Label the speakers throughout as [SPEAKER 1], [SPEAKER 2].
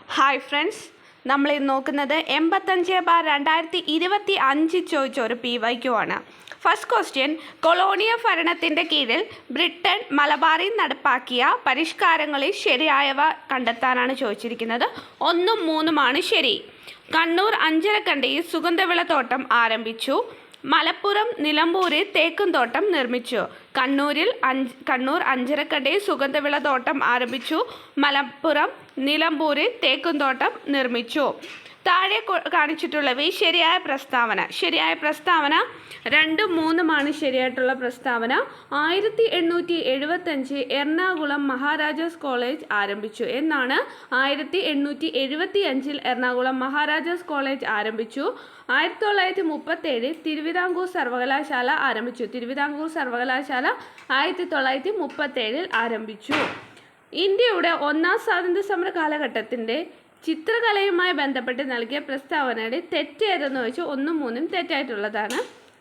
[SPEAKER 1] Hi friends, നമ്മൾ ഇന്ന് നോക്കുന്നത് 85/2025 ചോദിച്ച ഒരു PYQ ആണ്. ഫസ്റ്റ് ക്വസ്റ്റ്യൻ, കൊളോണിയൽ ഭരണത്തിൻ്റെ കീഴിൽ ബ്രിട്ടൻ മലബാറിൽ നടപ്പാക്കിയ പരിഷ്കാരങ്ങളിൽ ശരിയായവ കണ്ടെത്താനാണ് ചോദിച്ചിരിക്കുന്നത്. 1ഉം 3ഉമാണ് ശരി. കണ്ണൂർ അഞ്ചരക്കണ്ടിയിൽ സുഗന്ധവിളത്തോട്ടം ആരംഭിച്ചു. മലപ്പുറം നിലമ്പൂരിൽ തേക്കുംതോട്ടം നിർമ്മിച്ചു. കണ്ണൂർ അഞ്ചരക്കണ്ടിയിൽ സുഗന്ധവിളത്തോട്ടം ആരംഭിച്ചു. മലപ്പുറം നിലമ്പൂരിൽ തേക്കുംതോട്ടം നിർമ്മിച്ചു. താഴെ കാണിച്ചിട്ടുള്ളവയിൽ ശരിയായ പ്രസ്താവന 2ഉം 3ഉമാണ് ശരിയായിട്ടുള്ള പ്രസ്താവന. 1875 എറണാകുളം മഹാരാജാസ് കോളേജ് ആരംഭിച്ചു എന്നാണ്. 1875 എറണാകുളം മഹാരാജാസ് കോളേജ് ആരംഭിച്ചു. 1937 തിരുവിതാംകൂർ സർവകലാശാല ആരംഭിച്ചു. തിരുവിതാംകൂർ സർവകലാശാല 1937 ആരംഭിച്ചു. ഇന്ത്യയുടെ ഒന്നാം സ്വാതന്ത്ര്യ സമര കാലഘട്ടത്തിൻ്റെ ചിത്രകലയുമായി ബന്ധപ്പെട്ട് നൽകിയ പ്രസ്താവനയുടെ തെറ്റ് ഏതെന്ന് ചോദിച്ചാൽ 1ഉം 3ഉം തെറ്റായിട്ടുള്ളതാണ്.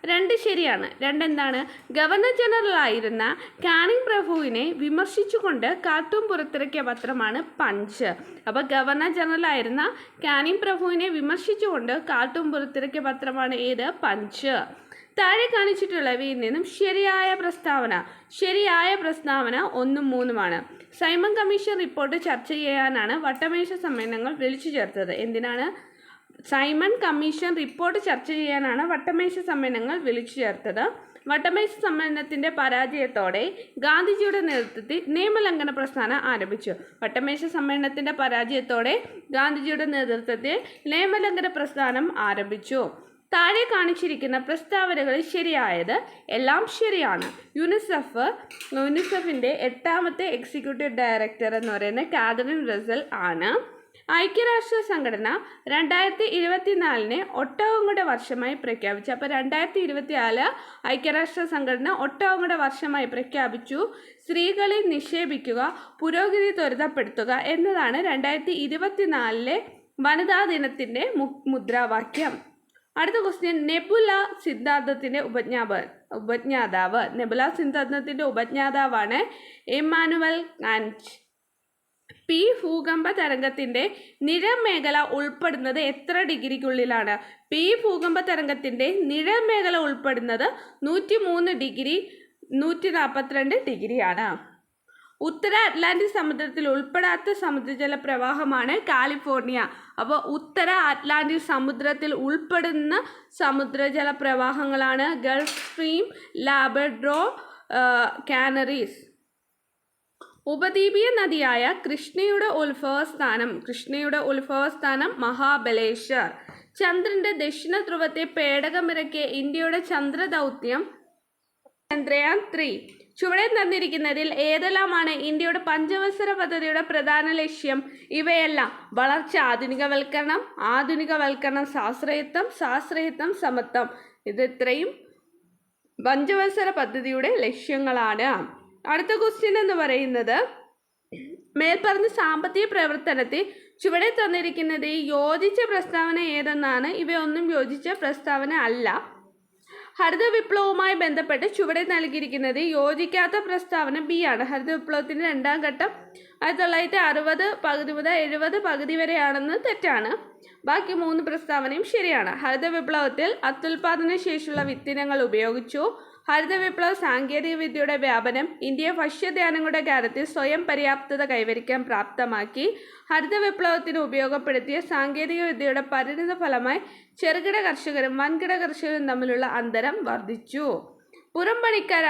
[SPEAKER 1] 2 ശരിയാണ്. 2 എന്താണ്? ഗവർണർ ജനറൽ ആയിരുന്ന കാനിങ് പ്രഭുവിനെ വിമർശിച്ചുകൊണ്ട് കാർട്ടൂൺ പുറത്തിറക്കിയ പത്രമാണ് പഞ്ച്. അപ്പോൾ ഗവർണർ ജനറൽ ആയിരുന്ന കാനിങ് പ്രഭുവിനെ വിമർശിച്ചുകൊണ്ട് കാർട്ടൂൺ പുറത്തിറക്കിയ പത്രമാണ് ഏത്? പഞ്ച്. താഴെ കാണിച്ചിട്ടുള്ളവയിൽ നിന്നും ശരിയായ പ്രസ്താവന 1ഉം 3ഉമാണ്. സൈമൺ കമ്മീഷൻ റിപ്പോർട്ട് ചർച്ച ചെയ്യാനാണ് വട്ടമേശ സമ്മേളനങ്ങൾ വിളിച്ചു ചേർത്തത്. എന്തിനാണ്? സൈമൺ കമ്മീഷൻ റിപ്പോർട്ട് ചർച്ച ചെയ്യാനാണ് വട്ടമേശ സമ്മേളനങ്ങൾ വിളിച്ചു ചേർത്തത്. വട്ടമേശ സമ്മേളനത്തിൻ്റെ പരാജയത്തോടെ ഗാന്ധിജിയുടെ നേതൃത്വത്തിൽ നിയമലംഘന പ്രസ്ഥാനം ആരംഭിച്ചു. വട്ടമേശ സമ്മേളനത്തിൻ്റെ പരാജയത്തോടെ ഗാന്ധിജിയുടെ നേതൃത്വത്തിൽ നിയമലംഘന പ്രസ്ഥാനം ആരംഭിച്ചു. താഴെ കാണിച്ചിരിക്കുന്ന പ്രസ്താവനകളിൽ ശരിയായത് എല്ലാം ശരിയാണ്. യുനിസെഫിൻ്റെ 8ാമത്തെ എക്സിക്യൂട്ടീവ് ഡയറക്ടർ എന്ന് പറയുന്നത് കാതറിൻ റസൽ ആണ്. ഐക്യരാഷ്ട്ര സംഘടന 2024 ഒട്ടകങ്ങളുടെ വർഷമായി പ്രഖ്യാപിച്ചു. അപ്പോൾ 2024 ഐക്യരാഷ്ട്ര സംഘടന ഒട്ടകങ്ങളുടെ വർഷമായി പ്രഖ്യാപിച്ചു. സ്ത്രീകളെ നിക്ഷേപിക്കുക, പുരോഗതി ത്വരിതപ്പെടുത്തുക എന്നതാണ് 2024 വനിതാ ദിനത്തിൻ്റെ മുദ്രാവാക്യം. അടുത്ത ക്വസ്റ്റ്യൻ, നെബുല സിദ്ധാന്തത്തിൻ്റെ ഉപജ്ഞാതാവ്. നെബുല സിദ്ധാന്തത്തിൻ്റെ ഉപജ്ഞാതാവാണ് ഇമ്മാനുവൽ കാന്റ്. പി ഭൂകമ്പ തരംഗത്തിൻ്റെ നിഴൽ മേഖല ഉൾപ്പെടുന്നത് എത്ര ഡിഗ്രിക്കുള്ളിലാണ്? പി ഭൂകമ്പ തരംഗത്തിൻ്റെ നിഴൽ മേഖല ഉൾപ്പെടുന്നത് 103 ഡിഗ്രി 142 ഡിഗ്രിയാണ്. ഉത്തര അറ്റ്ലാന്റിക് സമുദ്രത്തിൽ ഉൾപ്പെടാത്ത സമുദ്രജല പ്രവാഹമാണ് കാലിഫോർണിയ. അപ്പോൾ ഉത്തര അറ്റ്ലാന്റിക് സമുദ്രത്തിൽ ഉൾപ്പെടുന്ന സമുദ്രജല പ്രവാഹങ്ങളാണ് ഗൾഫ് സ്ട്രീം, ലാബ്രഡോർ, കാനറീസ്. ഉപദ്വീപീയ നദിയായ കൃഷ്ണയുടെ ഉത്ഭവസ്ഥാനം മഹാബലേശ്വർ. ചന്ദ്രന്റെ ദക്ഷിണ ധ്രുവത്തെ പേടകമിറക്കിയ ഇന്ത്യയുടെ ചന്ദ്രദൗത്യം ചന്ദ്രയാൻ 3. ചുവടെ തന്നിരിക്കുന്നതിൽ ഏതെല്ലാമാണ് ഇന്ത്യയുടെ പഞ്ചവത്സര പദ്ധതിയുടെ പ്രധാന ലക്ഷ്യം? ഇവയെല്ലാം വളർച്ച, ആധുനികവൽക്കരണം, സ്വാശ്രയത്വം, സമത്വം. ഇത് ഇത്രയും പഞ്ചവത്സര പദ്ധതിയുടെ ലക്ഷ്യങ്ങളാണ്. അടുത്ത ക്വസ്റ്റ്യൻ എന്ന് പറയുന്നത്, മേൽപ്പറഞ്ഞ സാമ്പത്തിക പ്രവർത്തനത്തിൽ ചുവടെ തന്നിരിക്കുന്നത് യോജിച്ച പ്രസ്താവന ഏതെന്നാണ്. ഇവയൊന്നും യോജിച്ച പ്രസ്താവന അല്ല. ഹരിത വിപ്ലവവുമായി ബന്ധപ്പെട്ട് ചുവടെ നൽകിയിരിക്കുന്നത് യോജിക്കാത്ത പ്രസ്താവന ബി ആണ്. ഹരിത വിപ്ലവത്തിൻ്റെ 2ാം ഘട്ടം 1960 പകുതി മുതൽ 70 പകുതി വരെയാണെന്ന് തെറ്റാണ്. ബാക്കി 3 പ്രസ്താവനയും ശരിയാണ്. ഹരിത വിപ്ലവത്തിൽ അത്യുൽപാദന ശേഷിയുള്ള വിത്തിനങ്ങൾ ഉപയോഗിച്ചു. ഹരിത വിപ്ലവ സാങ്കേതിക വിദ്യയുടെ വ്യാപനം ഇന്ത്യയെ ഭക്ഷ്യധാന്യങ്ങളുടെ കാര്യത്തിൽ സ്വയം പര്യാപ്തത കൈവരിക്കാൻ പ്രാപ്തമാക്കി. ഹരിത വിപ്ലവത്തിന് ഉപയോഗപ്പെടുത്തിയ സാങ്കേതിക വിദ്യയുടെ പരിണിത ഫലമായി ചെറുകിട കർഷകരും വൻകിട കർഷകരും തമ്മിലുള്ള അന്തരം വർദ്ധിച്ചു. പുറംപണിക്കര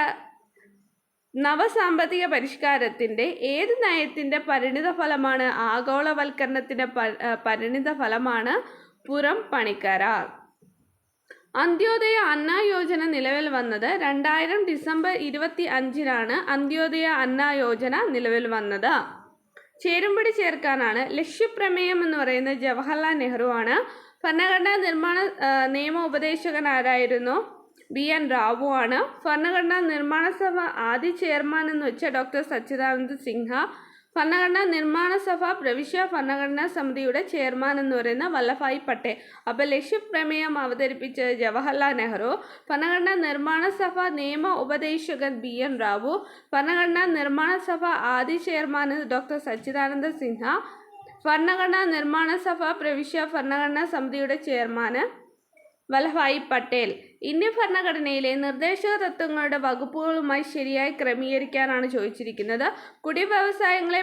[SPEAKER 1] നവസാമ്പത്തിക പരിഷ്കാരത്തിൻ്റെ ഏത് നയത്തിൻ്റെ പരിണിത ഫലമാണ്? ആഗോളവൽക്കരണത്തിൻ്റെ പരിണിത ഫലമാണ് പുറം പണിക്കരാർ. അന്ത്യോദയ അന്ന യോജന നിലവിൽ വന്നത് 2000 ഡിസംബർ 25 അന്ത്യോദയ അന്ന യോജന നിലവിൽ വന്നത്. ചേരുംപടി ചേർക്കാനാണ് ലക്ഷ്യപ്രമേയം എന്ന് പറയുന്നത് ജവഹർലാൽ നെഹ്റു ആണ്. ഭരണഘടനാ നിർമ്മാണ നിയമ ഉപദേശകൻ ആരായിരുന്നു? BN റാവു ആണ്. ഭരണഘടനാ നിർമ്മാണ സഭ ആദ്യ ചെയർമാൻ എന്ന് വെച്ചാൽ ഡോക്ടർ സച്ചിദാനന്ദ സിൻഹ. ഭരണഘടനാ നിർമ്മാണ സഭ പ്രവിശ്യ ഭരണഘടനാ സമിതിയുടെ ചെയർമാൻ എന്ന് പറയുന്ന വല്ലഭായ് പട്ടേൽ. അപ്പോൾ ലക്ഷ്യപ്രമേയം അവതരിപ്പിച്ചത് ജവഹർലാൽ നെഹ്റു. ഭരണഘടനാ നിർമ്മാണ സഭ നിയമ ഉപദേശകൻ BN റാവു. ഭരണഘടനാ നിർമ്മാണ സഭ ആദ്യ ചെയർമാൻ ഡോക്ടർ സച്ചിദാനന്ദ സിൻഹ. ഭരണഘടനാ നിർമ്മാണ സഭ പ്രവിശ്യ ഭരണഘടനാ സമിതിയുടെ ചെയർമാൻ വല്ലഭായ് പട്ടേൽ. ഇന്ത്യൻ ഭരണഘടനയിലെ നിർദ്ദേശക തത്വങ്ങളുടെ വകുപ്പുകളുമായി ശരിയായി ക്രമീകരിക്കാനാണ് ചോദിച്ചിരിക്കുന്നത്. കുടിവ്യവസായങ്ങളെ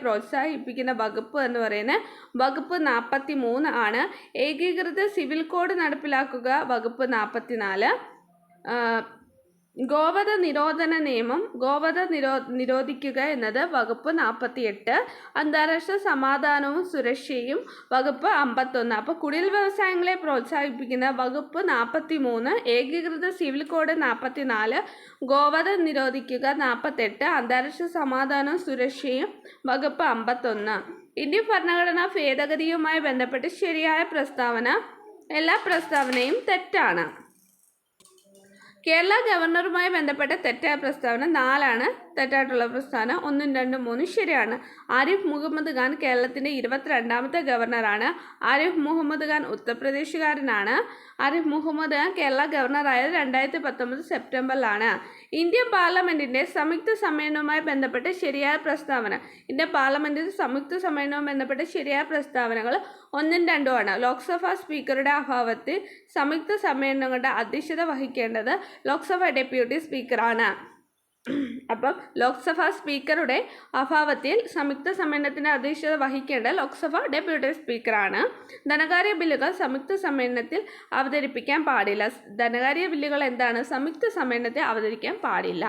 [SPEAKER 1] പ്രോത്സാഹിപ്പിക്കുന്ന വകുപ്പ് എന്ന് പറയുന്നത് വകുപ്പ് 43 ആണ്. ഏകീകൃത സിവിൽ കോഡ് നടപ്പിലാക്കുക വകുപ്പ് 44. ഗോവധ നിരോധന നിയമം നിരോധിക്കുക എന്നത് വകുപ്പ് 48. അന്താരാഷ്ട്ര സമാധാനവും സുരക്ഷയും വകുപ്പ് 51. അപ്പോൾ കുടിൽ വ്യവസായങ്ങളെ പ്രോത്സാഹിപ്പിക്കുന്ന വകുപ്പ് 43, ഏകീകൃത സിവിൽ കോഡ് 44, ഗോവധ നിരോധിക്കുക 48, അന്താരാഷ്ട്ര സമാധാനവും സുരക്ഷയും വകുപ്പ് 51. ഇന്ത്യൻ ഭരണഘടനാ ഭേദഗതിയുമായി ബന്ധപ്പെട്ട് ശരിയായ പ്രസ്താവന. എല്ലാ പ്രസ്താവനയും തെറ്റാണ്. കേരള ഗവർണറുമായി ബന്ധപ്പെട്ട തെറ്റായ പ്രസ്താവന 4 തെറ്റായിട്ടുള്ള പ്രസ്താവന. 1, 2, 3 ശരിയാണ്. ആരിഫ് മുഹമ്മദ് ഖാൻ കേരളത്തിൻ്റെ 22ാമത്തെ ഗവർണറാണ്. ആരിഫ് മുഹമ്മദ് ഖാൻ ഉത്തർപ്രദേശുകാരനാണ്. ആരിഫ് മുഹമ്മദ് ഖാൻ കേരള ഗവർണറായത് 2019 സെപ്റ്റംബറിലാണ്. ഇന്ത്യൻ പാർലമെൻറ്റിൻ്റെ സംയുക്ത സമ്മേളനവുമായി ബന്ധപ്പെട്ട ശരിയായ പ്രസ്താവന. ഇന്ത്യൻ പാർലമെൻറ്റിൻ്റെ സംയുക്ത സമ്മേളനവുമായി ബന്ധപ്പെട്ട ശരിയായ പ്രസ്താവനകൾ 1ഉം 2ഉം ആണ്. ലോക്സഭാ സ്പീക്കറുടെ അഭാവത്തിൽ സംയുക്ത സമ്മേളനങ്ങളുടെ അധ്യക്ഷത വഹിക്കേണ്ടത് ലോക്സഭ ഡെപ്യൂട്ടി സ്പീക്കറാണ്. അപ്പം ലോക്സഭാ സ്പീക്കറുടെ അഭാവത്തിൽ സംയുക്ത സമ്മേളനത്തിൻ്റെ അധ്യക്ഷത വഹിക്കേണ്ട ലോക്സഭ ഡെപ്യൂട്ടി സ്പീക്കറാണ്. ധനകാര്യ ബില്ലുകൾ സംയുക്ത സമ്മേളനത്തിൽ അവതരിപ്പിക്കാൻ പാടില്ല. ധനകാര്യ ബില്ലുകൾ എന്താണ്? സംയുക്ത സമ്മേളനത്തിൽ അവതരിക്കാൻ പാടില്ല.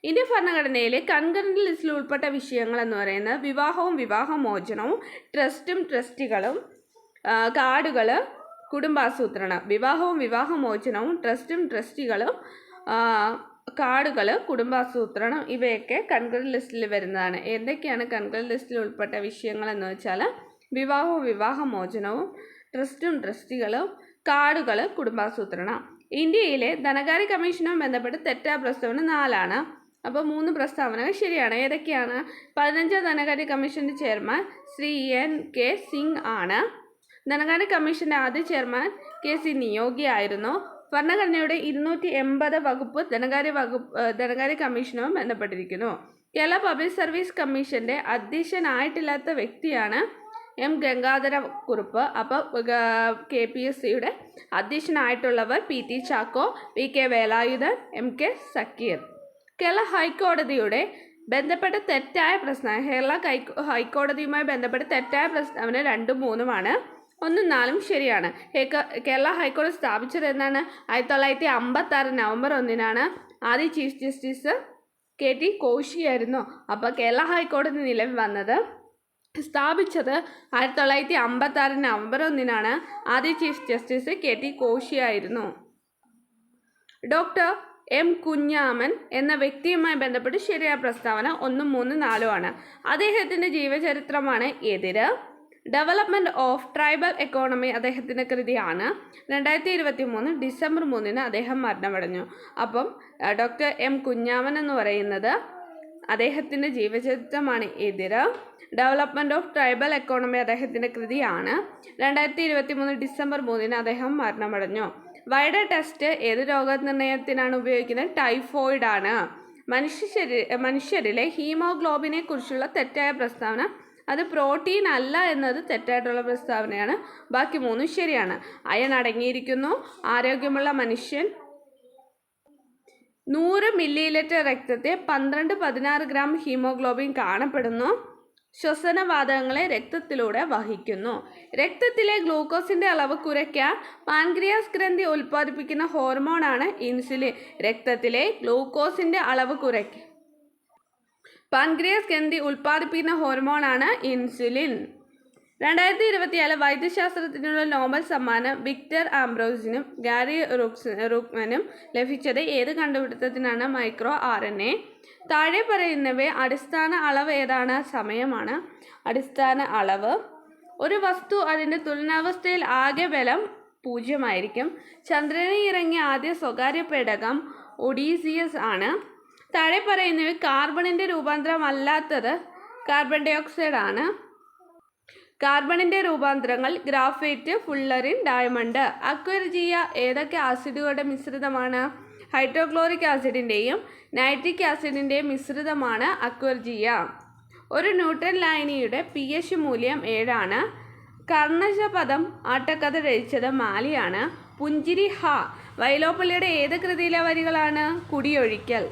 [SPEAKER 1] ഇന്ത്യൻ ഭരണഘടനയിലെ കൺകറന്റ് ലിസ്റ്റിൽ ഉൾപ്പെട്ട വിഷയങ്ങൾ എന്ന് പറയുന്നത് വിവാഹവും വിവാഹമോചനവും, ട്രസ്റ്റും ട്രസ്റ്റികളും, കാർഡുകൾ, കുടുംബാസൂത്രണം. വിവാഹവും വിവാഹമോചനവും, ട്രസ്റ്റും ട്രസ്റ്റികളും, കാർഡുകൾ, കുടുംബാസൂത്രണം ഇവയൊക്കെ കൺകറന്റ് ലിസ്റ്റിൽ വരുന്നതാണ്. എന്തൊക്കെയാണ് കൺകറന്റ് ലിസ്റ്റിൽ ഉൾപ്പെട്ട വിഷയങ്ങളെന്ന് വെച്ചാൽ വിവാഹവും വിവാഹമോചനവും, ട്രസ്റ്റും ട്രസ്റ്റികളും, കാർഡുകൾ, കുടുംബാസൂത്രണം. ഇന്ത്യയിലെ ധനകാര്യ കമ്മീഷനുമായി ബന്ധപ്പെട്ട് തെറ്റായ പ്രസ്താവന 4. അപ്പോൾ 3 പ്രസ്താവനകൾ ശരിയാണ്. ഏതൊക്കെയാണ്? 15ാം ധനകാര്യ കമ്മീഷൻ്റെ ചെയർമാൻ ശ്രീ N.K. സിംഗ് ആണ്. ധനകാര്യ കമ്മീഷൻ്റെ ആദ്യ ചെയർമാൻ K.C. നിയോഗി ആയിരുന്നു. ഭരണഘടനയുടെ 280 വകുപ്പ് ധനകാര്യ കമ്മീഷനുമായി ബന്ധപ്പെട്ടിരിക്കുന്നു. കേരള പബ്ലിക് സർവീസ് കമ്മീഷൻ്റെ അധ്യക്ഷനായിട്ടില്ലാത്ത വ്യക്തിയാണ് M. ഗംഗാധര കുറുപ്പ്. അപ്പോൾ KPSCയുടെ അധ്യക്ഷനായിട്ടുള്ളവർ P.T. Chacko, V.K. Velayudhan, M.K. Zakir. Kerala ഹൈക്കോടതിയുടെ ബന്ധപ്പെട്ട തെറ്റായ പ്രസ്താവന. കേരള ഹൈക്കോടതിയുമായി ബന്ധപ്പെട്ട തെറ്റായ പ്രസ്താവന 2ഉം 3ഉം ആണ്. 1ഉം 4ഉം ശരിയാണ്. കേരള ഹൈക്കോടതി സ്ഥാപിച്ചത് എന്നാണ്? 1956 നവംബർ 1-നാണ്. ആദ്യ ചീഫ് ജസ്റ്റിസ് K.T. കോശിയായിരുന്നു. അപ്പോൾ കേരള ഹൈക്കോടതി നിലവിൽ വന്നത് സ്ഥാപിച്ചത് 1956 നവംബർ 1-നാണ്. ആദ്യ ചീഫ് ജസ്റ്റിസ് K.T. കോശിയായിരുന്നു. Doctor M. കുഞ്ഞാമൻ എന്ന വ്യക്തിയുമായി ബന്ധപ്പെട്ട് ശരിയായ പ്രസ്താവന 1ഉം 3ഉം 4ഉം ആണ്. അദ്ദേഹത്തിൻ്റെ ജീവചരിത്രമാണ് എതിര്. ഡെവലപ്മെൻറ്റ് ഓഫ് ട്രൈബൽ എക്കോണമി അദ്ദേഹത്തിൻ്റെ കൃതിയാണ്. 2023 ഡിസംബർ 3-ന് അദ്ദേഹം മരണമടഞ്ഞു. അപ്പം ഡോക്ടർ M. കുഞ്ഞാമൻ എന്ന് പറയുന്നത് അദ്ദേഹത്തിൻ്റെ ജീവചരിത്രമാണ് എതിര്. ഡെവലപ്മെൻറ്റ് ഓഫ് ട്രൈബൽ എക്കോണമി അദ്ദേഹത്തിൻ്റെ കൃതിയാണ്. 2023 ഡിസംബർ 3-ന് അദ്ദേഹം മരണമടഞ്ഞു. വൈഡർ ടെസ്റ്റ് ഏത് രോഗനിർണയത്തിനാണ് ഉപയോഗിക്കുന്നത്? ടൈഫോയിഡ് ആണ്. മനുഷ്യരിലെ ഹീമോഗ്ലോബിനെ കുറിച്ചുള്ള തെറ്റായ പ്രസ്താവന. അത് പ്രോട്ടീൻ അല്ല എന്നത് തെറ്റായിട്ടുള്ള പ്രസ്താവനയാണ്. ബാക്കി 3ഉം ശരിയാണ്. അയൺ അടങ്ങിയിരിക്കുന്നു. ആരോഗ്യമുള്ള മനുഷ്യൻ 100 മില്ലിലിറ്റർ രക്തത്തെ 12-16 ഗ്രാം ഹീമോഗ്ലോബിൻ കാണപ്പെടുന്നു. ശ്വസനവാതകങ്ങളെ രക്തത്തിലൂടെ വഹിക്കുന്നു. രക്തത്തിലെ ഗ്ലൂക്കോസിൻ്റെ അളവ് കുറയ്ക്കാൻ പാൻക്രിയാസ് ഗ്രന്ഥി ഉൽപ്പാദിപ്പിക്കുന്ന ഹോർമോണാണ് ഇൻസുലിൻ. രക്തത്തിലെ ഗ്ലൂക്കോസിൻ്റെ അളവ് കുറയ്ക്കും പാൻക്രിയാസ് ഗ്രന്ഥി ഉൽപ്പാദിപ്പിക്കുന്ന ഹോർമോണാണ് ഇൻസുലിൻ. 2024 വൈദ്യശാസ്ത്രത്തിനുള്ള നോബൽ സമ്മാനം വിക്ടർ ആംബ്രോസിനും ഗാരി റുക്മാനും ലഭിച്ചത് ഏത് കണ്ടുപിടുത്തത്തിനാണ്? Micro RNA. താഴെ പറയുന്നവയെ അടിസ്ഥാന അളവ് ഏതാണ്? സമയമാണ് അടിസ്ഥാന അളവ്. ഒരു വസ്തു അതിൻ്റെ തുലനാവസ്ഥയിൽ ആകെ ബലം 0 ആയിരിക്കും. ചന്ദ്രനിൽ ഇറങ്ങിയ ആദ്യ സ്വകാര്യ പേടകം ഒഡീസിയസ് ആണ്. താഴെ പറയുന്നവ കാർബണിൻ്റെ രൂപാന്തരമല്ലാത്തത് കാർബൺ ഡൈ ഓക്സൈഡ് ആണ്. കാർബണിൻ്റെ രൂപാന്തരങ്ങൾ ഗ്രാഫൈറ്റ്, ഫുള്ളറിൻ, ഡയമണ്ട്. അക്വരിജിയ ഏതൊക്കെ ആസിഡുകളുടെ മിശ്രിതമാണ്? ഹൈഡ്രോക്ലോറിക് ആസിഡിൻ്റെയും നൈട്രിക് ആസിഡിൻ്റെയും മിശ്രിതമാണ് അക്വരിജിയ. ഒരു ന്യൂട്ടൺ ലായനിയുടെ pH മൂല്യം 7 കർണശപദം ആട്ടക്കഥ രചിച്ചത് മാലിയാണ്. പുഞ്ചിരി ഹ വൈലോപ്പള്ളിയുടെ ഏത് കൃതിയിലെ വരികളാണ്? കുടിയൊഴിക്കൽ.